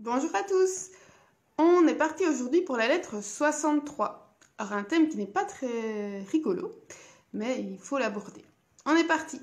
Bonjour à tous. On est parti aujourd'hui pour la lettre 63. Alors un thème qui n'est pas très rigolo, mais il faut l'aborder. On est parti.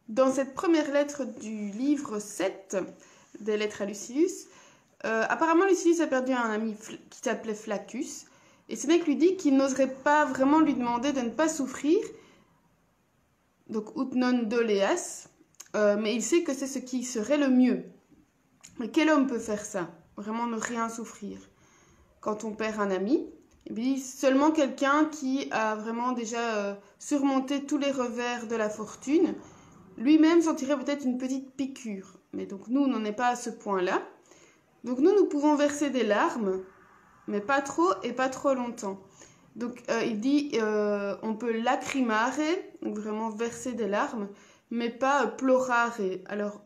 Dans cette première lettre du livre 7 des lettres à Lucilius, apparemment Lucilius a perdu un ami qui s'appelait Flaccus, et Sénèque lui dit qu'il n'oserait pas vraiment lui demander de ne pas souffrir, donc ut non doleas, mais il sait que c'est ce qui serait le mieux. Mais quel homme peut faire ça? Vraiment ne rien souffrir. Quand on perd un ami, et puis seulement quelqu'un qui a vraiment déjà surmonté tous les revers de la fortune, lui-même sentirait peut-être une petite piqûre. Mais donc nous, on n'en est pas à ce point-là. Donc nous pouvons verser des larmes, mais pas trop et pas trop longtemps. Donc il dit on peut lacrimare, donc vraiment verser des larmes, mais pas plorare. Alors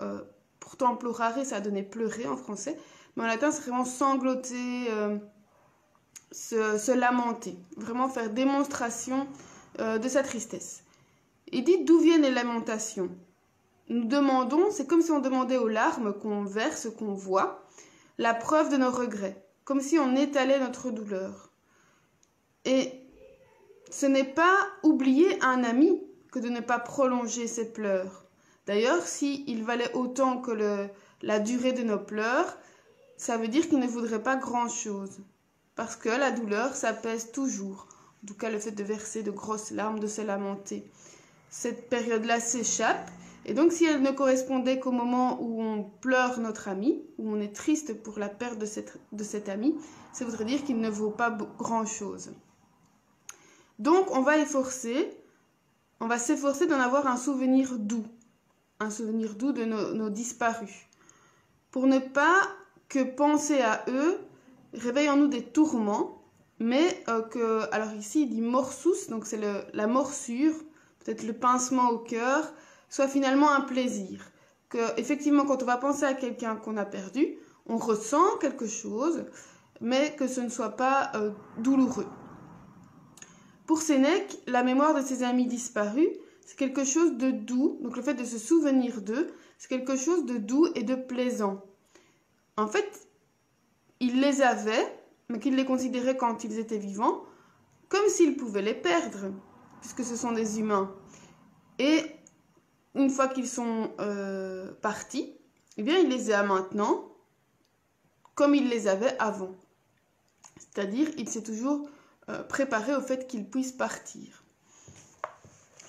pourtant plorare ça a donné pleurer en français, mais en latin c'est vraiment sangloter, se lamenter, vraiment faire démonstration de sa tristesse. Il dit d'où viennent les lamentations. Nous demandons, c'est comme si on demandait aux larmes qu'on verse, qu'on voit, la preuve de nos regrets, comme si on étalait notre douleur. Et ce n'est pas oublier un ami que de ne pas prolonger ses pleurs. D'ailleurs, s'il valait autant que la durée de nos pleurs, ça veut dire qu'il ne voudrait pas grand-chose. Parce que la douleur, ça pèse toujours. En tout cas, le fait de verser de grosses larmes, de se lamenter. Cette période-là s'échappe. Et donc, si elle ne correspondait qu'au moment où on pleure notre ami, où on est triste pour la perte de cet ami, ça voudrait dire qu'il ne vaut pas grand-chose. Donc, on va s'efforcer d'en avoir un souvenir doux de nos disparus. Pour ne pas que penser à eux réveille en nous des tourments, mais alors ici il dit morsus, donc c'est la morsure, peut-être le pincement au cœur, soit finalement un plaisir. Que effectivement, quand on va penser à quelqu'un qu'on a perdu, on ressent quelque chose, mais que ce ne soit pas douloureux. Pour Sénèque, la mémoire de ses amis disparus, c'est quelque chose de doux. Donc le fait de se souvenir d'eux, c'est quelque chose de doux et de plaisant. En fait, il les avait, mais qu'il les considérait quand ils étaient vivants, comme s'il pouvait les perdre, puisque ce sont des humains. Et une fois qu'ils sont partis, eh bien, il les a maintenant comme il les avait avant. C'est-à-dire, il s'est toujours préparé au fait qu'ils puissent partir.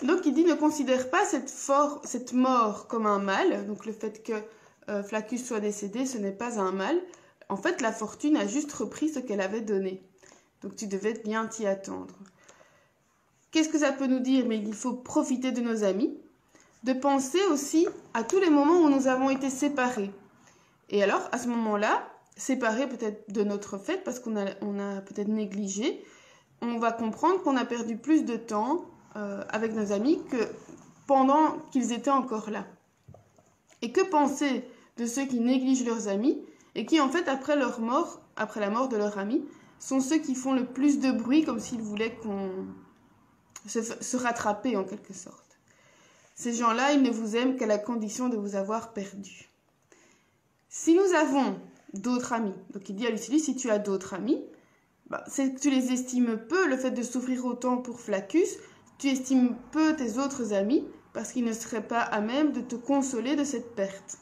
Donc, il dit ne considère pas cette mort comme un mal. Donc, le fait que Flaccus soit décédé, ce n'est pas un mal. En fait, la fortune a juste repris ce qu'elle avait donné. Donc, tu devais bien t'y attendre. Qu'est-ce que ça peut nous dire? Mais il faut profiter de nos amis. De penser aussi à tous les moments où nous avons été séparés. Et alors, à ce moment-là, séparés peut-être de notre fait, parce qu'on a peut-être négligé, on va comprendre qu'on a perdu plus de temps avec nos amis que pendant qu'ils étaient encore là. Et que penser de ceux qui négligent leurs amis et qui, en fait, après la mort de leur ami, sont ceux qui font le plus de bruit, comme s'ils voulaient se rattraper en quelque sorte. Ces gens-là, ils ne vous aiment qu'à la condition de vous avoir perdu. Si nous avons d'autres amis, donc il dit à Lucilius, si tu as d'autres amis, c'est que tu les estimes peu, le fait de souffrir autant pour Flaccus, tu estimes peu tes autres amis, parce qu'ils ne seraient pas à même de te consoler de cette perte.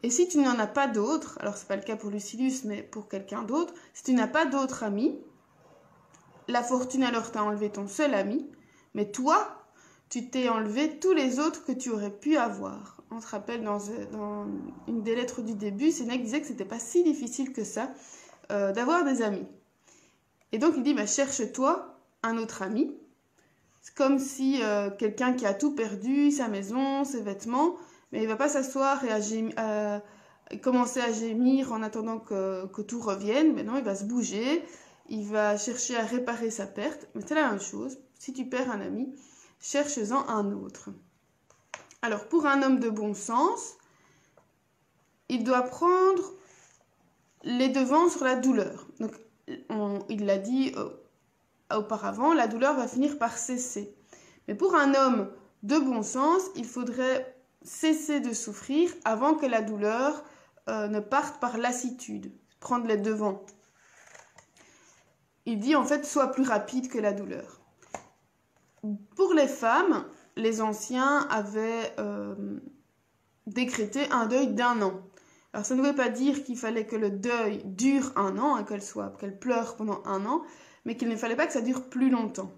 Et si tu n'en as pas d'autres, alors ce n'est pas le cas pour Lucilius, mais pour quelqu'un d'autre, si tu n'as pas d'autres amis, la fortune alors t'a enlevé ton seul ami, mais toi, tu t'es enlevé tous les autres que tu aurais pu avoir. On se rappelle dans une des lettres du début, Sénèque disait que ce n'était pas si difficile que ça d'avoir des amis. Et donc il dit, cherche-toi un autre ami. C'est comme si quelqu'un qui a tout perdu, sa maison, ses vêtements, mais il ne va pas s'asseoir et commencer à gémir en attendant que tout revienne. Mais non, il va se bouger, il va chercher à réparer sa perte. Mais c'est la même chose, si tu perds un ami, cherche-en un autre. Alors, pour un homme de bon sens, il doit prendre les devants sur la douleur. Donc, il l'a dit auparavant, la douleur va finir par cesser. Mais pour un homme de bon sens, il faudrait cesser de souffrir avant que la douleur ne parte par lassitude, prendre les devants. Il dit en fait, sois plus rapide que la douleur. Pour les femmes, les anciens avaient décrété un deuil d'1 an. Alors ça ne veut pas dire qu'il fallait que le deuil dure 1 an, hein, qu'elle pleure pendant 1 an, mais qu'il ne fallait pas que ça dure plus longtemps.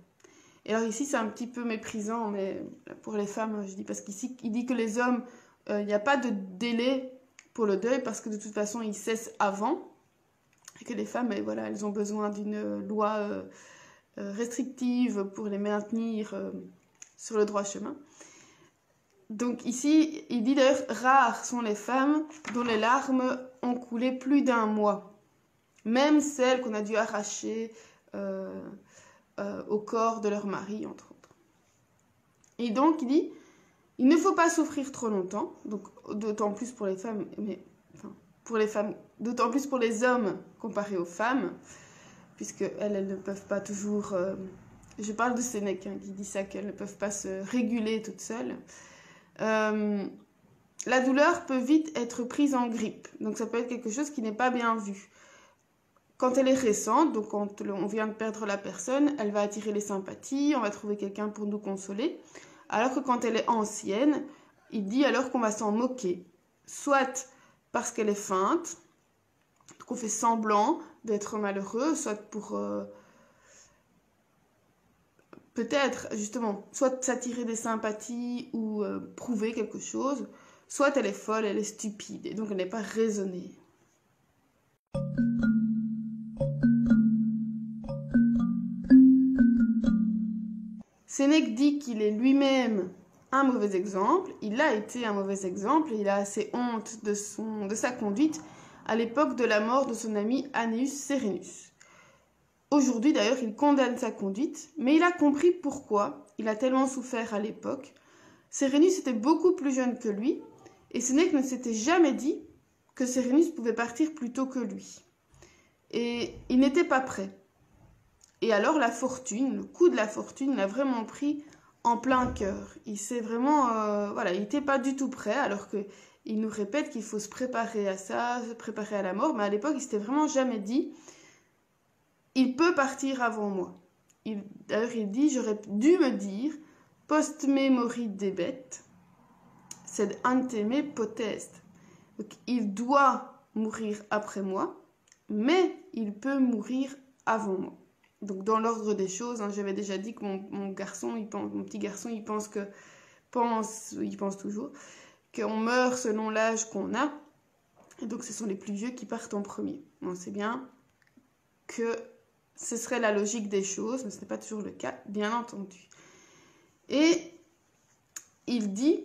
Et alors ici c'est un petit peu méprisant, mais pour les femmes je dis, parce qu'ici il dit que les hommes, il n'y a pas de délai pour le deuil parce que de toute façon il cesse avant, et que les femmes, voilà, elles ont besoin d'une loi restrictive pour les maintenir sur le droit chemin. Donc ici, il dit d'ailleurs, rares sont les femmes dont les larmes ont coulé plus d'1 mois. Même celles qu'on a dû arracher au corps de leur mari, entre autres. Et donc, il dit, il ne faut pas souffrir trop longtemps, donc d'autant plus pour les femmes, mais enfin, pour les femmes, d'autant plus pour les hommes comparé aux femmes, puisque elles ne peuvent pas toujours... je parle de Sénèque qui dit ça, qu'elles ne peuvent pas se réguler toutes seules. La douleur peut vite être prise en grippe, donc ça peut être quelque chose qui n'est pas bien vu. Quand elle est récente, donc quand on vient de perdre la personne, elle va attirer les sympathies, on va trouver quelqu'un pour nous consoler, alors que quand elle est ancienne, il dit alors qu'on va s'en moquer, soit parce qu'elle est feinte, qu'on fait semblant d'être malheureux, soit pour... peut-être, justement, soit s'attirer des sympathies ou prouver quelque chose, soit elle est folle, elle est stupide, et donc elle n'est pas raisonnée. Sénèque dit qu'il est lui-même un mauvais exemple, il a été un mauvais exemple, et il a assez honte de sa conduite à l'époque de la mort de son ami Annaeus Serenus. Aujourd'hui, d'ailleurs, il condamne sa conduite, mais il a compris pourquoi il a tellement souffert à l'époque. Serenus était beaucoup plus jeune que lui, et Sénèque ne s'était jamais dit que Serenus pouvait partir plus tôt que lui. Et il n'était pas prêt. Et alors la fortune, le coup de la fortune l'a vraiment pris en plein cœur. Il s'est vraiment... voilà, il n'était pas du tout prêt, alors qu'il nous répète qu'il faut se préparer à ça, se préparer à la mort, mais à l'époque, il s'était vraiment jamais dit... Il peut partir avant moi. D'ailleurs, il dit, j'aurais dû me dire, post me morit debet, sed ante me potest. Donc, il doit mourir après moi, mais il peut mourir avant moi. Donc, dans l'ordre des choses, j'avais déjà dit que mon petit garçon, il pense toujours, qu'on meurt selon l'âge qu'on a. Et donc, ce sont les plus vieux qui partent en premier. On sait bien que ce serait la logique des choses, mais ce n'est pas toujours le cas, bien entendu. Et il dit,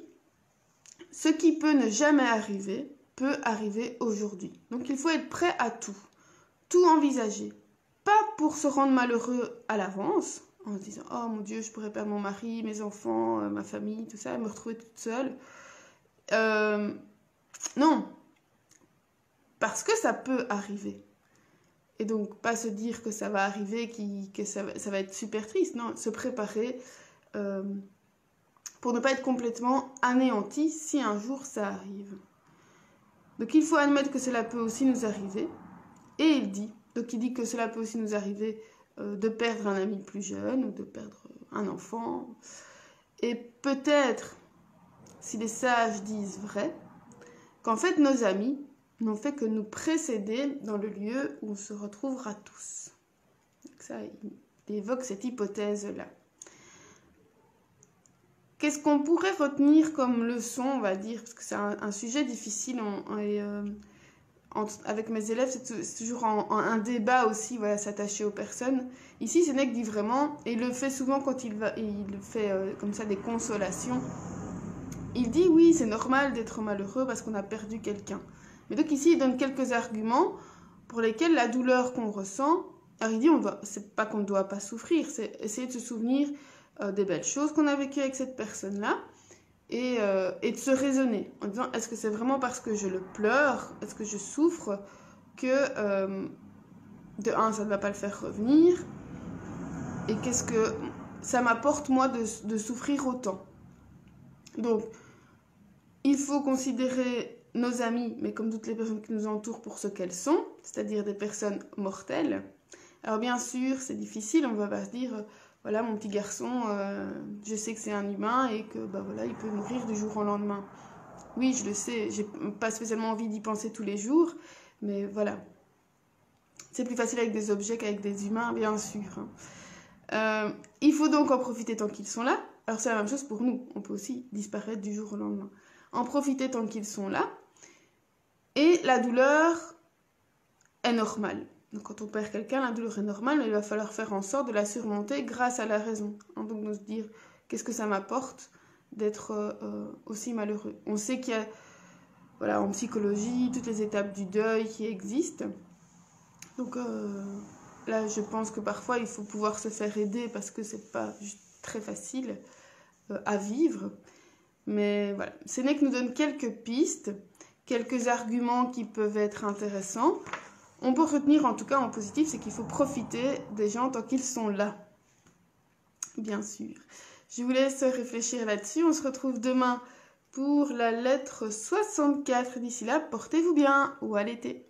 ce qui peut ne jamais arriver, peut arriver aujourd'hui. Donc il faut être prêt à tout envisager. Pas pour se rendre malheureux à l'avance, en se disant, oh mon Dieu, je pourrais perdre mon mari, mes enfants, ma famille, tout ça, me retrouver toute seule. Non, parce que ça peut arriver. Et donc, pas se dire que ça va arriver, que ça va être super triste. Non, se préparer pour ne pas être complètement anéanti si un jour ça arrive. Donc, il faut admettre que cela peut aussi nous arriver. Et il dit que cela peut aussi nous arriver de perdre un ami plus jeune ou de perdre un enfant. Et peut-être, si les sages disent vrai, qu'en fait, nos amis n'ont fait que nous précéder dans le lieu où on se retrouvera tous. Donc ça, il évoque cette hypothèse-là. Qu'est-ce qu'on pourrait retenir comme leçon, on va dire, parce que c'est un sujet difficile, avec mes élèves, c'est toujours un débat aussi, voilà, s'attacher aux personnes. Ici, Sénèque dit vraiment, et il le fait souvent quand il fait comme ça des consolations, il dit oui, c'est normal d'être malheureux parce qu'on a perdu quelqu'un. Mais donc ici, il donne quelques arguments pour lesquels la douleur qu'on ressent, alors il dit, c'est pas qu'on ne doit pas souffrir, c'est essayer de se souvenir des belles choses qu'on a vécues avec cette personne-là et de se raisonner en disant, est-ce que c'est vraiment parce que je le pleure, est-ce que je souffre que, de un, ça ne va pas le faire revenir et qu'est-ce que ça m'apporte moi de souffrir autant. Donc, il faut considérer nos amis, mais comme toutes les personnes qui nous entourent, pour ce qu'elles sont, c'est-à-dire des personnes mortelles. Alors bien sûr, c'est difficile, on va pas se dire, voilà, mon petit garçon, je sais que c'est un humain et que voilà, il peut mourir du jour au lendemain. Oui, je le sais, j'ai pas spécialement envie d'y penser tous les jours, mais voilà. C'est plus facile avec des objets qu'avec des humains, bien sûr. Il faut donc en profiter tant qu'ils sont là. Alors c'est la même chose pour nous, on peut aussi disparaître du jour au lendemain. En profiter tant qu'ils sont là. Et la douleur est normale. Donc quand on perd quelqu'un, la douleur est normale, mais il va falloir faire en sorte de la surmonter grâce à la raison. Donc de se dire, qu'est-ce que ça m'apporte d'être aussi malheureux. On sait qu'il y a, voilà, en psychologie, toutes les étapes du deuil qui existent. Donc là, je pense que parfois, il faut pouvoir se faire aider parce que c'est pas très facile à vivre. Mais voilà, Sénèque nous donne quelques pistes, quelques arguments qui peuvent être intéressants. On peut retenir, en tout cas en positif, c'est qu'il faut profiter des gens tant qu'ils sont là. Bien sûr. Je vous laisse réfléchir là-dessus. On se retrouve demain pour la lettre 64. D'ici là, portez-vous bien ou à l'été.